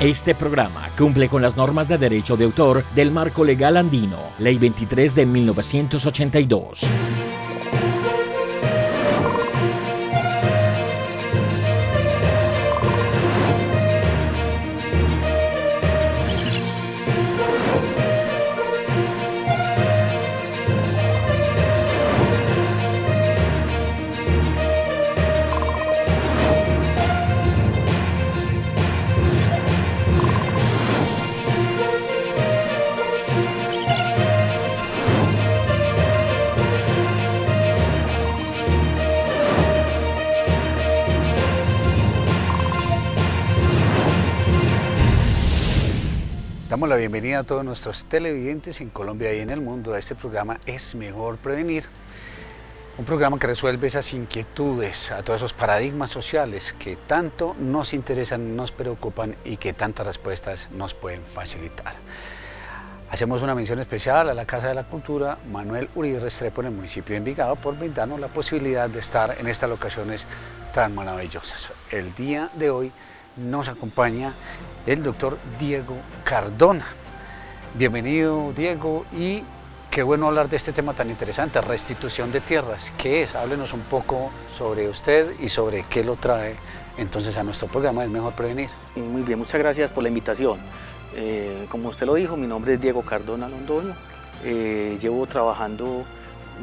Este programa cumple con las normas de derecho de autor del Marco Legal Andino, Ley 23 de 1982. Damos la bienvenida a todos nuestros televidentes en Colombia y en el mundo a este programa Es Mejor Prevenir. Un programa que resuelve esas inquietudes, a todos esos paradigmas sociales que tanto nos interesan, nos preocupan y que tantas respuestas nos pueden facilitar. Hacemos una mención especial a la Casa de la Cultura Manuel Uribe Restrepo en el municipio de Envigado por brindarnos la posibilidad de estar en estas locaciones tan maravillosas. El día de hoy nos acompaña el doctor Diego Cardona. Bienvenido, Diego, y qué bueno hablar de este tema tan interesante, restitución de tierras. ¿Qué es? Háblenos un poco sobre usted y sobre qué lo trae entonces a nuestro programa Es Mejor Prevenir. Muy bien, muchas gracias por la invitación. Como usted lo dijo, mi nombre es Diego Cardona Londoño. Llevo trabajando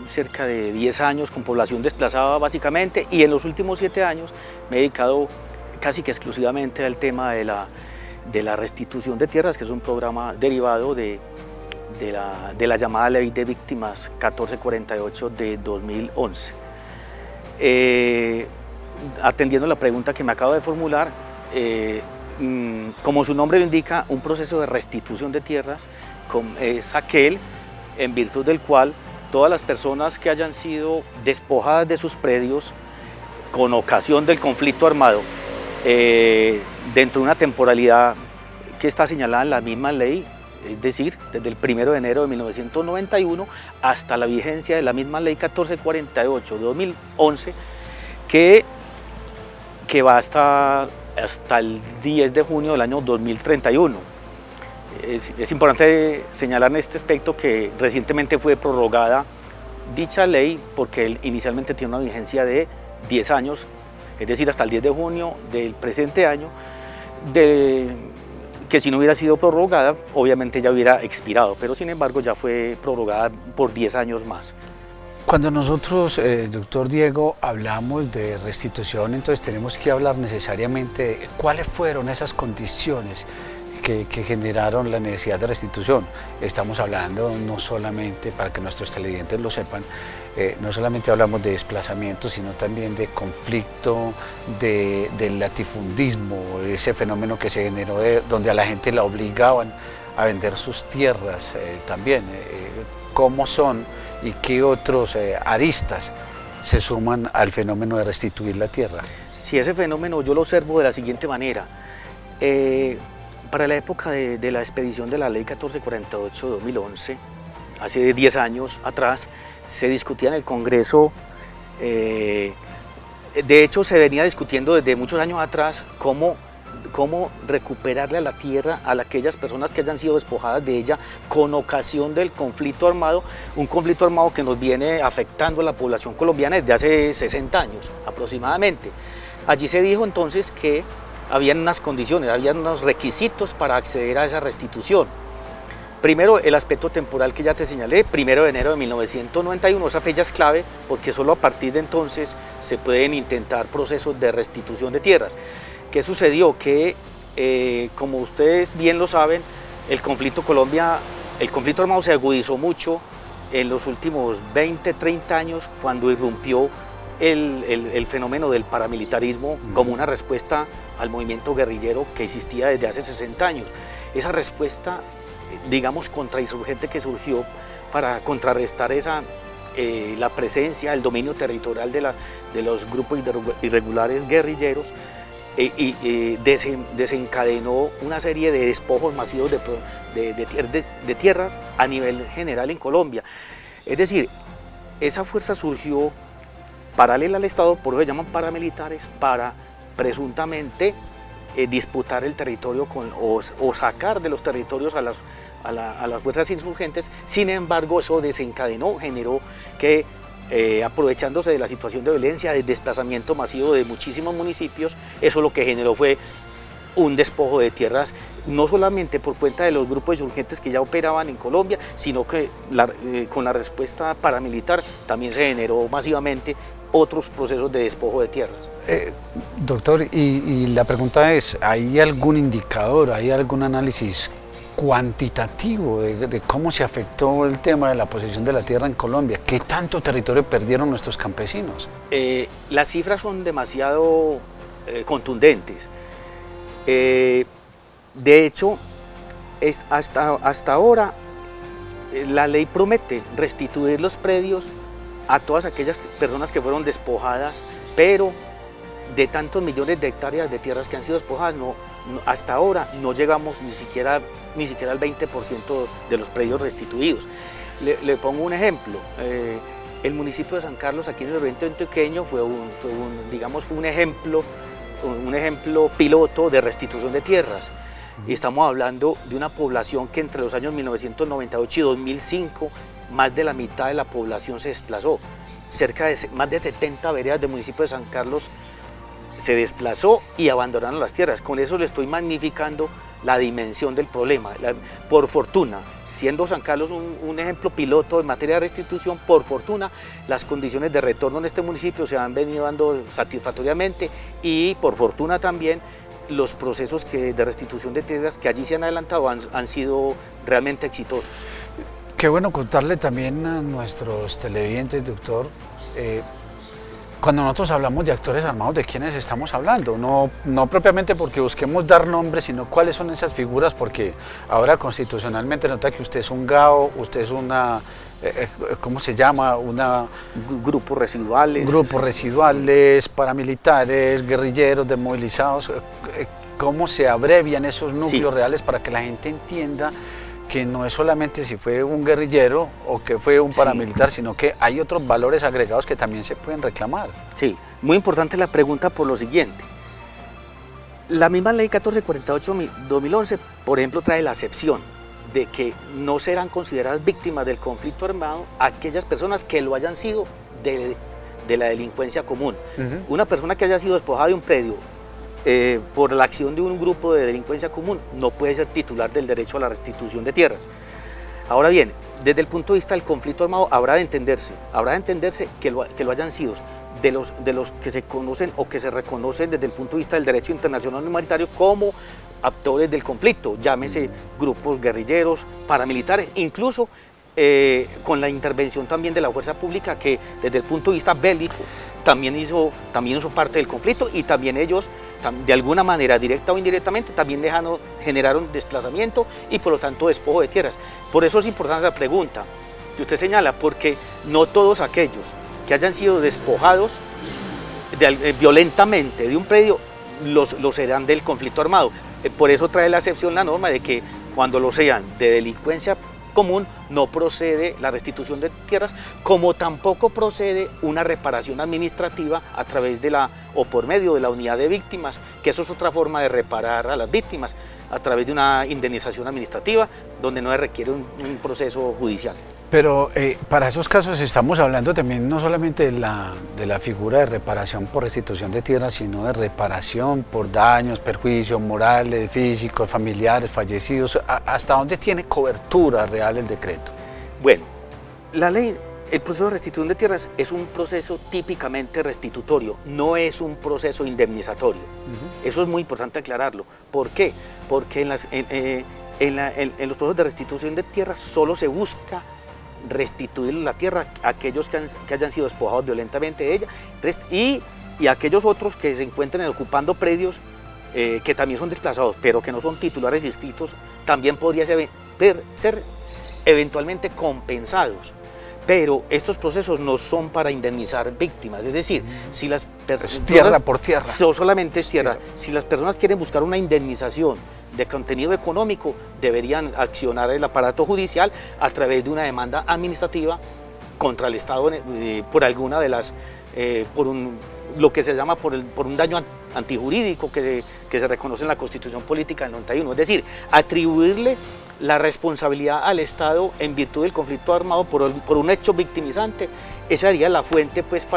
cerca de 10 años con población desplazada básicamente, y en los últimos 7 años me he dedicado casi que exclusivamente al tema de la restitución de tierras, que es un programa derivado de la llamada Ley de Víctimas 1448 de 2011. Atendiendo la pregunta que me acabo de formular, como su nombre lo indica, un proceso de restitución de tierras es aquel en virtud del cual todas las personas que hayan sido despojadas de sus predios con ocasión del conflicto armado, dentro de una temporalidad que está señalada en la misma ley, es decir, desde el 1 de enero de 1991 hasta la vigencia de la misma ley 1448 de 2011, que va hasta el 10 de junio del año 2031. Es importante señalar en este aspecto que recientemente fue prorrogada dicha ley porque inicialmente tiene una vigencia de 10 años, es decir, hasta el 10 de junio del presente año, que si no hubiera sido prorrogada, obviamente ya hubiera expirado, pero sin embargo ya fue prorrogada por 10 años más. Cuando nosotros, doctor Diego, hablamos de restitución, entonces tenemos que hablar necesariamente de cuáles fueron esas condiciones que generaron la necesidad de restitución. Estamos hablando no solamente, para que nuestros televidentes lo sepan, no solamente hablamos de desplazamiento, sino también de conflicto, del latifundismo, ese fenómeno que se generó donde a la gente la obligaban a vender sus tierras también. ¿Cómo son y qué otros aristas se suman al fenómeno de restituir la tierra? Sí, ese fenómeno yo lo observo de la siguiente manera. Para la época de la expedición de la Ley 1448 de 2011, hace 10 años atrás, se discutía en el Congreso, de hecho se venía discutiendo desde muchos años atrás cómo recuperarle a la tierra a aquellas personas que hayan sido despojadas de ella con ocasión del conflicto armado, un conflicto armado que nos viene afectando a la población colombiana desde hace 60 años aproximadamente. Allí se dijo entonces que habían unas condiciones, habían unos requisitos para acceder a esa restitución. Primero, el aspecto temporal que ya te señalé, 1 de enero de 1991, esa fecha es clave porque solo a partir de entonces se pueden intentar procesos de restitución de tierras. ¿Qué sucedió? Que, como ustedes bien lo saben, el conflicto armado se agudizó mucho en los últimos 20, 30 años cuando irrumpió el fenómeno del paramilitarismo como una respuesta al movimiento guerrillero que existía desde hace 60 años. Esa respuesta, digamos, contrainsurgente que surgió para contrarrestar la presencia, el dominio territorial de los grupos irregulares guerrilleros, desencadenó una serie de despojos masivos de tierras a nivel general en Colombia. Es decir, esa fuerza surgió paralela al Estado, por eso se llaman paramilitares, para presuntamente disputar el territorio o sacar de los territorios a las fuerzas insurgentes. Sin embargo, eso generó que aprovechándose de la situación de violencia, de desplazamiento masivo de muchísimos municipios, eso lo que generó fue un despojo de tierras, no solamente por cuenta de los grupos insurgentes que ya operaban en Colombia, sino que con la respuesta paramilitar también se generó masivamente otros procesos de despojo de tierras. Doctor, y la pregunta es, ¿hay algún indicador, hay algún análisis cuantitativo de cómo se afectó el tema de la posesión de la tierra en Colombia? ¿Qué tanto territorio perdieron nuestros campesinos? Las cifras son demasiado contundentes. De hecho, hasta ahora la ley promete restituir los predios a todas aquellas personas que fueron despojadas, pero de tantos millones de hectáreas de tierras que han sido despojadas, hasta ahora no llegamos ni siquiera al 20% de los predios restituidos. Le pongo un ejemplo. El municipio de San Carlos, aquí en el oriente antioqueño, fue un ejemplo piloto de restitución de tierras. Y estamos hablando de una población que entre los años 1998 y 2005, más de la mitad de la población se desplazó. Más de 70 veredas del municipio de San Carlos se desplazó y abandonaron las tierras. Con eso le estoy magnificando la dimensión del problema. Por fortuna, siendo San Carlos un ejemplo piloto en materia de restitución, por fortuna las condiciones de retorno en este municipio se han venido dando satisfactoriamente, y por fortuna también los procesos de restitución de tierras que allí se han adelantado han sido realmente exitosos. Qué bueno contarle también a nuestros televidentes, doctor, cuando nosotros hablamos de actores armados, ¿de quiénes estamos hablando? No propiamente porque busquemos dar nombres, sino cuáles son esas figuras, porque ahora constitucionalmente nota que usted es un GAO, usted es una, ¿cómo se llama? Grupos residuales. Grupos residuales, paramilitares, guerrilleros, desmovilizados. ¿Cómo se abrevian esos núcleos reales para que la gente entienda que no es solamente si fue un guerrillero o que fue un paramilitar, sino que hay otros valores agregados que también se pueden reclamar? Sí, muy importante la pregunta por lo siguiente. La misma ley 1448-2011, por ejemplo, trae la acepción de que no serán consideradas víctimas del conflicto armado aquellas personas que lo hayan sido de la delincuencia común. Una persona que haya sido despojada de un predio por la acción de un grupo de delincuencia común no puede ser titular del derecho a la restitución de tierras. Ahora bien, desde el punto de vista del conflicto armado habrá de entenderse que lo hayan sido de los que se conocen o que se reconocen desde el punto de vista del derecho internacional humanitario como actores del conflicto, llámese grupos guerrilleros, paramilitares, incluso con la intervención también de la fuerza pública, que desde el punto de vista bélico también hizo parte del conflicto, y también ellos, de alguna manera, directa o indirectamente, también generaron desplazamiento y por lo tanto despojo de tierras. Por eso es importante la pregunta que usted señala, porque no todos aquellos que hayan sido despojados violentamente de un predio los serán del conflicto armado. Por eso trae la excepción la norma de que cuando lo sean de delincuencia común no procede la restitución de tierras, como tampoco procede una reparación administrativa a través o por medio de la unidad de víctimas, que eso es otra forma de reparar a las víctimas, a través de una indemnización administrativa donde no se requiere un proceso judicial. Pero para esos casos estamos hablando también no solamente de la figura de reparación por restitución de tierras, sino de reparación por daños, perjuicios morales, físicos, familiares, fallecidos. ¿Hasta dónde tiene cobertura real el decreto? Bueno, la ley, el proceso de restitución de tierras es un proceso típicamente restitutorio, no es un proceso indemnizatorio. Eso es muy importante aclararlo. ¿Por qué? Porque en los procesos de restitución de tierras solo se busca restituir la tierra a aquellos que hayan sido despojados violentamente de ella, y aquellos otros que se encuentren ocupando predios que también son desplazados, pero que no son titulares inscritos, también podría ser eventualmente compensados. Pero estos procesos no son para indemnizar víctimas, es decir, si las personas... Tierra por tierra. Solamente es tierra. Si las personas quieren buscar una indemnización de contenido económico, deberían accionar el aparato judicial a través de una demanda administrativa contra el Estado por alguna de las... lo que se llama por un daño antijurídico que se reconoce en la Constitución Política del 91. Es decir, atribuirle la responsabilidad al Estado en virtud del conflicto armado por un hecho victimizante, esa sería la fuente pues,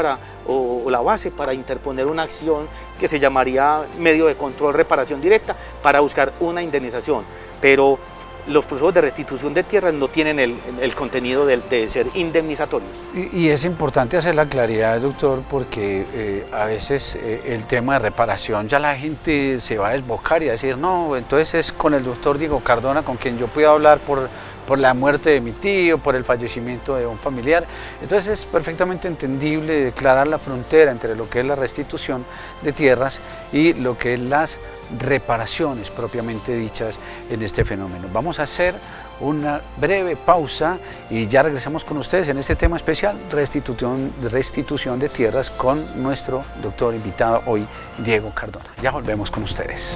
o la base para interponer una acción que se llamaría medio de control, reparación directa, para buscar una indemnización. Pero los procesos de restitución de tierras no tienen el contenido de ser indemnizatorios. Y es importante hacer la claridad, doctor, porque a veces el tema de reparación ya la gente se va a desbocar y a decir, no, entonces es con el doctor Diego Cardona con quien yo puedo hablar por la muerte de mi tío, por el fallecimiento de un familiar. Entonces es perfectamente entendible declarar la frontera entre lo que es la restitución de tierras y lo que es las reparaciones propiamente dichas en este fenómeno. Vamos a hacer una breve pausa y ya regresamos con ustedes en este tema especial, restitución de tierras, con nuestro doctor invitado hoy, Diego Cardona. Ya volvemos con ustedes.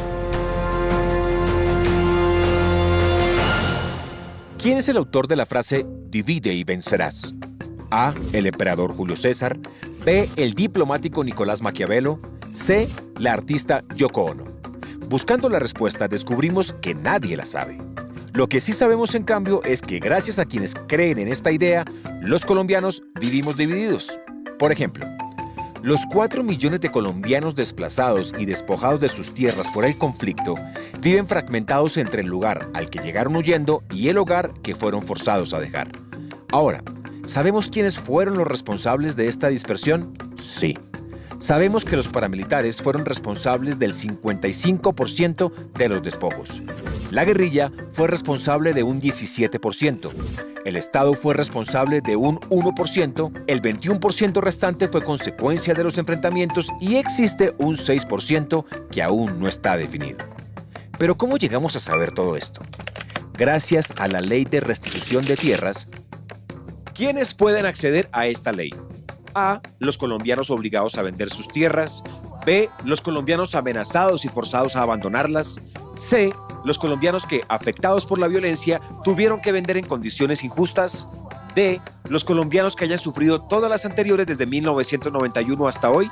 ¿Quién es el autor de la frase "divide y vencerás"? A. El emperador Julio César. B. El diplomático Nicolás Maquiavelo. C. La artista Yoko Ono. Buscando la respuesta descubrimos que nadie la sabe. Lo que sí sabemos en cambio es que gracias a quienes creen en esta idea, los colombianos vivimos divididos. Por ejemplo, los 4 millones de colombianos desplazados y despojados de sus tierras por el conflicto viven fragmentados entre el lugar al que llegaron huyendo y el hogar que fueron forzados a dejar. Ahora, ¿sabemos quiénes fueron los responsables de esta dispersión? Sí. Sabemos que los paramilitares fueron responsables del 55% de los despojos. La guerrilla fue responsable de un 17%. El Estado fue responsable de un 1%. El 21% restante fue consecuencia de los enfrentamientos y existe un 6% que aún no está definido. Pero ¿cómo llegamos a saber todo esto? Gracias a la Ley de Restitución de Tierras. ¿Quiénes pueden acceder a esta ley? A. Los colombianos obligados a vender sus tierras. B. Los colombianos amenazados y forzados a abandonarlas. C. Los colombianos que, afectados por la violencia, tuvieron que vender en condiciones injustas. D. Los colombianos que hayan sufrido todas las anteriores desde 1991 hasta hoy.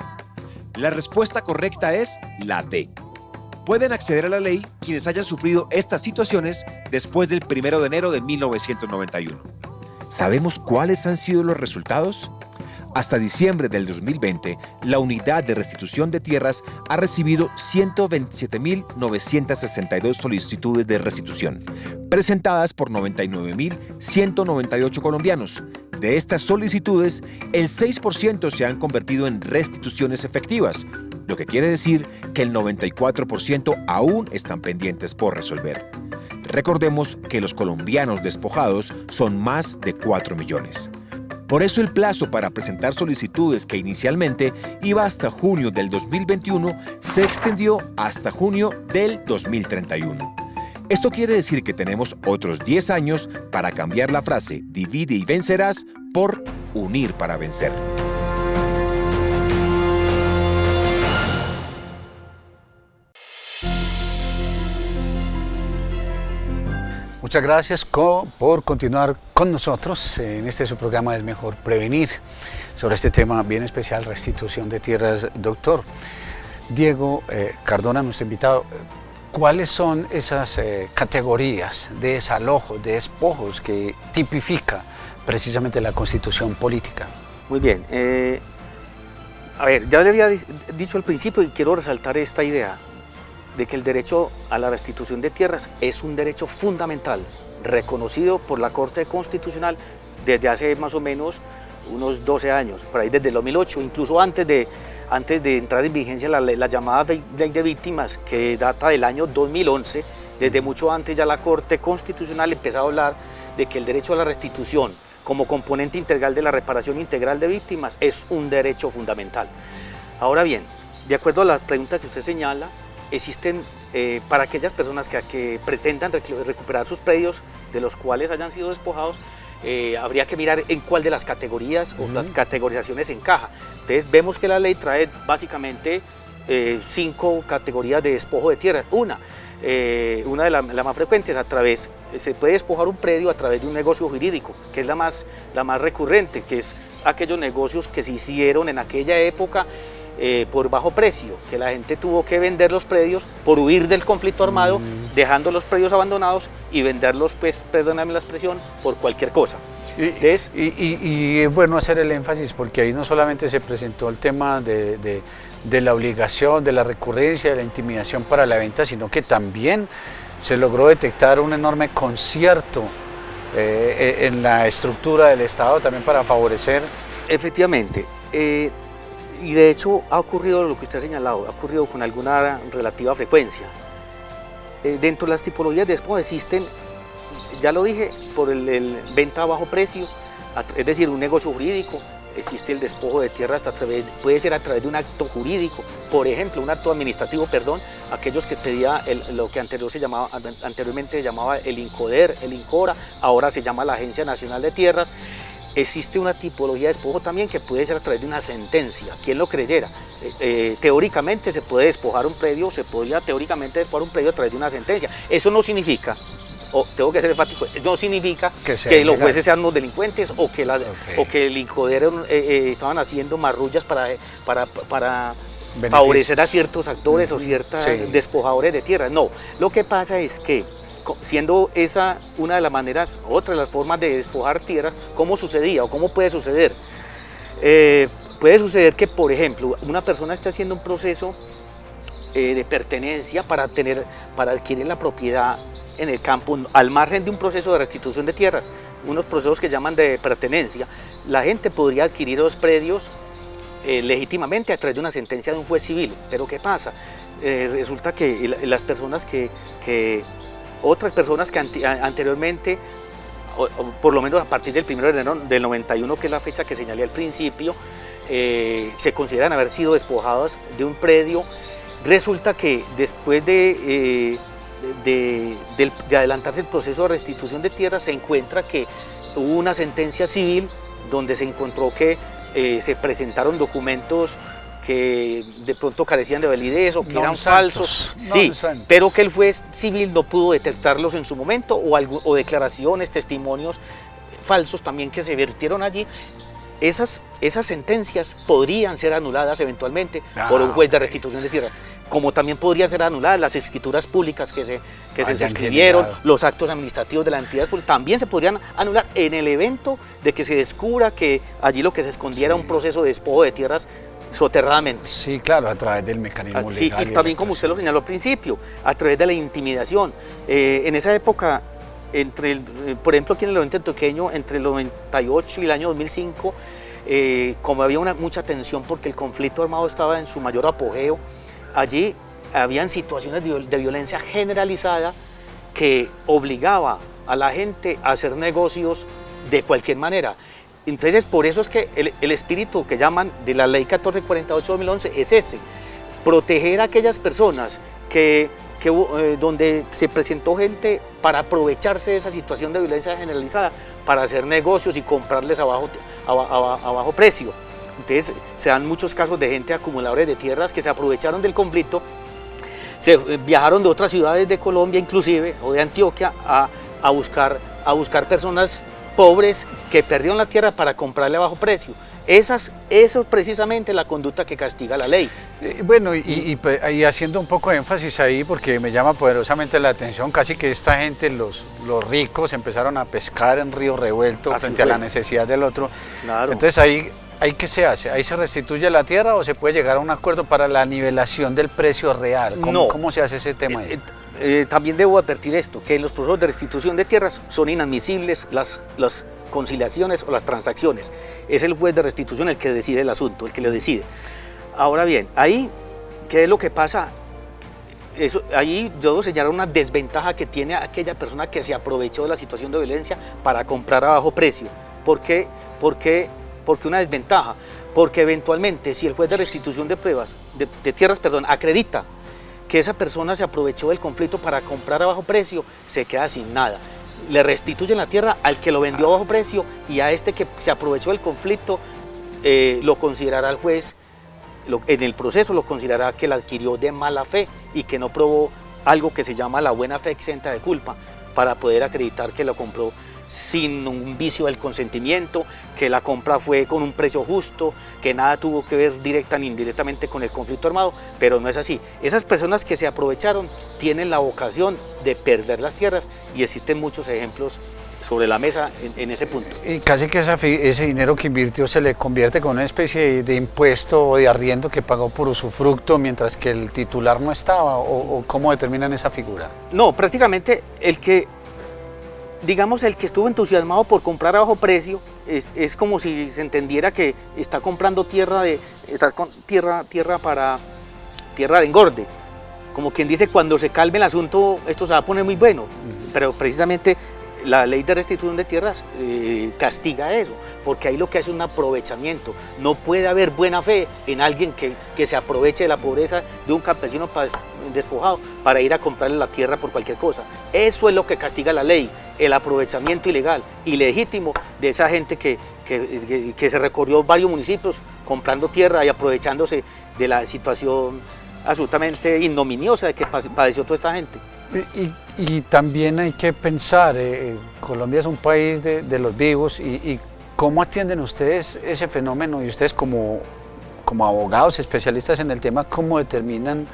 La respuesta correcta es la D. Pueden acceder a la ley quienes hayan sufrido estas situaciones después del 1 de enero de 1991. ¿Sabemos cuáles han sido los resultados? Hasta diciembre del 2020, la Unidad de Restitución de Tierras ha recibido 127.962 solicitudes de restitución, presentadas por 99.198 colombianos. De estas solicitudes, el 6% se han convertido en restituciones efectivas, lo que quiere decir que el 94% aún están pendientes por resolver. Recordemos que los colombianos despojados son más de 4 millones. Por eso el plazo para presentar solicitudes, que inicialmente iba hasta junio del 2021, se extendió hasta junio del 2031. Esto quiere decir que tenemos otros 10 años para cambiar la frase "divide y vencerás" por "unir para vencer". Muchas gracias por continuar con nosotros en este su programa Es Mejor Prevenir, sobre este tema bien especial, restitución de tierras. Doctor Diego Cardona, nuestro invitado, ¿cuáles son esas categorías de desalojos, de despojos que tipifica precisamente la Constitución política? Muy bien. A ver, ya le había dicho al principio y quiero resaltar esta idea de que el derecho a la restitución de tierras es un derecho fundamental, reconocido por la Corte Constitucional desde hace más o menos unos 12 años, por ahí desde el 2008, incluso antes de entrar en vigencia la llamada Ley de Víctimas, que data del año 2011, desde mucho antes ya la Corte Constitucional empezó a hablar de que el derecho a la restitución como componente integral de la reparación integral de víctimas es un derecho fundamental. Ahora bien, de acuerdo a la pregunta que usted señala, existen para aquellas personas que pretendan recuperar sus predios de los cuales hayan sido despojados, habría que mirar en cuál de las categorías o las categorizaciones encaja. Entonces vemos que la ley trae básicamente 5 categorías de despojo de tierra. Una de las más frecuentes, se puede despojar un predio a través de un negocio jurídico, que es la más recurrente, que es aquellos negocios que se hicieron en aquella época por bajo precio, que la gente tuvo que vender los predios por huir del conflicto armado, dejando los predios abandonados y venderlos, pues, perdóname la expresión, por cualquier cosa. Entonces, y es bueno hacer el énfasis porque ahí no solamente se presentó el tema de la obligación, de la recurrencia, de la intimidación para la venta, sino que también se logró detectar un enorme concierto en la estructura del Estado también para favorecer. efectivamente, y de hecho ha ocurrido lo que usted ha señalado, ha ocurrido con alguna relativa frecuencia. Dentro de las tipologías de despojo existen, ya lo dije, por el venta a bajo precio, es decir, un negocio jurídico. Existe el despojo de tierras, puede ser a través de un acto jurídico, por ejemplo, un acto administrativo, aquellos que pedía lo que anteriormente se llamaba el INCODER, el INCORA, ahora se llama la Agencia Nacional de Tierras. Existe una tipología de despojo también que puede ser a través de una sentencia, quien lo creyera. Teóricamente se puede despojar un predio, se podría teóricamente despojar un predio a través de una sentencia. Eso no significa, tengo que ser enfático, no significa que los jueces sean unos delincuentes o que el INCODER estaban haciendo marrullas para favorecer a ciertos actores o ciertos despojadores de tierras. No, lo que pasa es que, siendo esa una de las maneras, otra de las formas de despojar tierras, ¿cómo sucedía o cómo puede suceder? Puede suceder que, por ejemplo, una persona esté haciendo un proceso de pertenencia para adquirir la propiedad en el campo, al margen de un proceso de restitución de tierras, unos procesos que llaman de pertenencia. La gente podría adquirir los predios legítimamente a través de una sentencia de un juez civil. Pero ¿qué pasa? Resulta que las personas otras personas que anteriormente, o por lo menos a partir del 1 de enero del 91, que es la fecha que señalé al principio, se consideran haber sido despojados de un predio. Resulta que después de adelantarse el proceso de restitución de tierras, se encuentra que hubo una sentencia civil donde se encontró que se presentaron documentos que de pronto carecían de validez o que eran falsos, sí, pero que el juez civil no pudo detectarlos en su momento, o declaraciones, testimonios falsos también que se vertieron allí. Esas sentencias podrían ser anuladas eventualmente por un juez de restitución de tierras, como también podrían ser anuladas las escrituras públicas que se suscribieron, los actos administrativos de la entidad pública, también se podrían anular en el evento de que se descubra que allí lo que se escondía era un proceso de despojo de tierras soterradamente. Sí, claro, a través del mecanismo legal. Sí, y también, como usted lo señaló al principio, a través de la intimidación. En esa época, por ejemplo, aquí en el oriente antioqueño, entre el 98 y el año 2005, como había mucha tensión porque el conflicto armado estaba en su mayor apogeo, allí habían situaciones de violencia generalizada que obligaba a la gente a hacer negocios de cualquier manera. Entonces, por eso es que el espíritu que llaman de la Ley 1448-2011 es ese: proteger a aquellas personas donde se presentó gente para aprovecharse de esa situación de violencia generalizada para hacer negocios y comprarles a bajo precio. Entonces, se dan muchos casos de gente acumuladores de tierras que se aprovecharon del conflicto, viajaron de otras ciudades de Colombia inclusive, o de Antioquia, a buscar personas pobres que perdieron la tierra para comprarle a bajo precio. Eso es precisamente la conducta que castiga la ley. Bueno, y haciendo un poco de énfasis ahí, porque me llama poderosamente la atención, casi que esta gente, los ricos, empezaron a pescar en río revuelto frente a la necesidad del otro. Claro. Entonces ahí ¿qué se hace? ¿Ahí se restituye la tierra o se puede llegar a un acuerdo para la nivelación del precio real? ¿Cómo se hace ese tema ahí? También debo advertir esto, que los procesos de restitución de tierras son inadmisibles las conciliaciones o las transacciones. Es el juez de restitución el que decide el asunto, el que lo decide. Ahora bien, ahí, ¿qué es lo que pasa? Ahí debo señalar una desventaja que tiene aquella persona que se aprovechó de la situación de violencia para comprar a bajo precio. ¿Por qué? Porque una desventaja, porque eventualmente si el juez de restitución de tierras acredita que esa persona se aprovechó del conflicto para comprar a bajo precio, se queda sin nada. Le restituyen la tierra al que lo vendió a bajo precio, y a este que se aprovechó del conflicto lo considerará el juez, en el proceso lo considerará que la adquirió de mala fe y que no probó algo que se llama la buena fe exenta de culpa para poder acreditar que lo compró sin un vicio del consentimiento, que la compra fue con un precio justo, que nada tuvo que ver directa ni indirectamente con el conflicto armado, pero no es así. Esas personas que se aprovecharon tienen la vocación de perder las tierras y existen muchos ejemplos sobre la mesa en ese punto. Y casi que ese dinero que invirtió se le convierte con una especie de impuesto o de arriendo que pagó por usufructo mientras que el titular no estaba, o ¿cómo determinan esa figura? No, prácticamente el que estuvo entusiasmado por comprar a bajo precio es como si se entendiera que está comprando tierra de engorde. Como quien dice, cuando se calme el asunto esto se va a poner muy bueno, pero precisamente la ley de restitución de tierras castiga eso, porque ahí lo que hace es un aprovechamiento. No puede haber buena fe en alguien que se aproveche de la pobreza de un campesino despojado para ir a comprarle la tierra por cualquier cosa. Eso es lo que castiga la ley, el aprovechamiento ilegal, ilegítimo de esa gente que se recorrió varios municipios comprando tierra y aprovechándose de la situación absolutamente ignominiosa de que padeció toda esta gente. Y también hay que pensar, Colombia es un país de los vivos, y ¿cómo atienden ustedes ese fenómeno? Y ustedes como abogados especialistas en el tema, ¿cómo determinan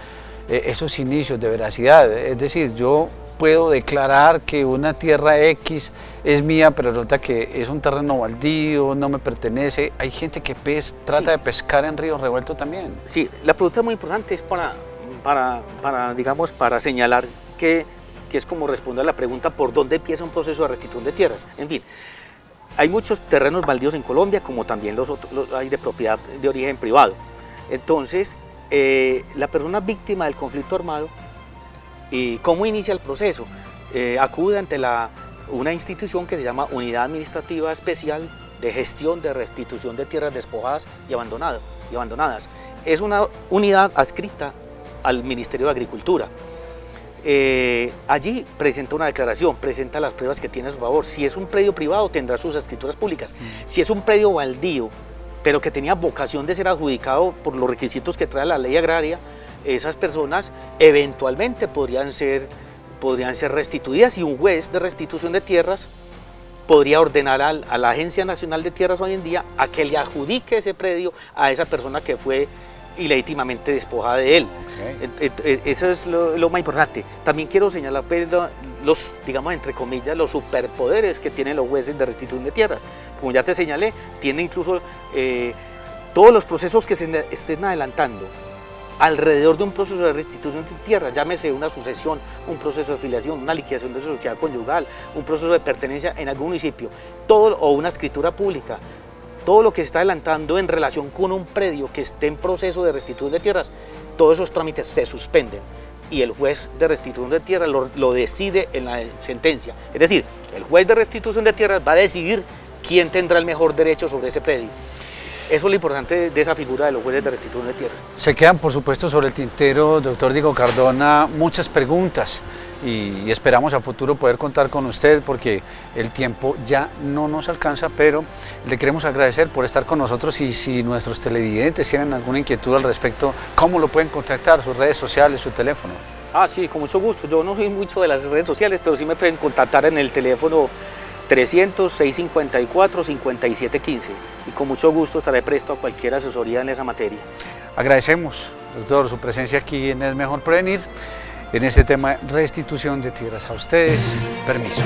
esos inicios de veracidad? Es decir, yo puedo declarar que una tierra X es mía, pero resulta que es un terreno baldío, no me pertenece. Hay gente que trata de pescar en río revuelto también. Sí, la pregunta es muy importante, es para señalar que es como responder a la pregunta por dónde empieza un proceso de restitución de tierras. En fin, hay muchos terrenos baldíos en Colombia, como también los hay de propiedad de origen privado. Entonces, la persona víctima del conflicto armado, ¿cómo inicia el proceso? Acude ante una institución que se llama Unidad Administrativa Especial de Gestión de Restitución de Tierras Despojadas y Abandonadas. Es una unidad adscrita al Ministerio de Agricultura. Allí presenta una declaración, presenta las pruebas que tiene a su favor. Si es un predio privado, tendrá sus escrituras públicas. Si es un predio baldío, pero que tenía vocación de ser adjudicado por los requisitos que trae la ley agraria, esas personas eventualmente podrían ser restituidas, y un juez de restitución de tierras podría ordenar a la Agencia Nacional de Tierras hoy en día a que le adjudique ese predio a esa persona que fue ilegítimamente despojada de él. Okay. Eso es lo más importante. También quiero señalar digamos entre comillas, los superpoderes que tienen los jueces de restitución de tierras. Como ya te señalé, tiene incluso todos los procesos que se estén adelantando alrededor de un proceso de restitución de tierras, llámese una sucesión, un proceso de filiación, una liquidación de sociedad conyugal, un proceso de pertenencia en algún municipio, o una escritura pública. Todo lo que se está adelantando en relación con un predio que esté en proceso de restitución de tierras, todos esos trámites se suspenden y el juez de restitución de tierras lo decide en la sentencia. Es decir, el juez de restitución de tierras va a decidir quién tendrá el mejor derecho sobre ese predio. Eso es lo importante de esa figura de los jueces de restitución de tierras. Se quedan, por supuesto, sobre el tintero, doctor Diego Cardona, muchas preguntas, y esperamos a futuro poder contar con usted, porque el tiempo ya no nos alcanza, pero le queremos agradecer por estar con nosotros. Y si nuestros televidentes tienen alguna inquietud al respecto, ¿cómo lo pueden contactar? ¿Sus redes sociales, su teléfono? Sí, con mucho gusto. Yo no soy mucho de las redes sociales, pero sí me pueden contactar en el teléfono 300-654-5715, y con mucho gusto estaré presto a cualquier asesoría en esa materia. Agradecemos, doctor, su presencia aquí en Es Mejor Prevenir, en este tema restitución de tierras. A ustedes, permiso.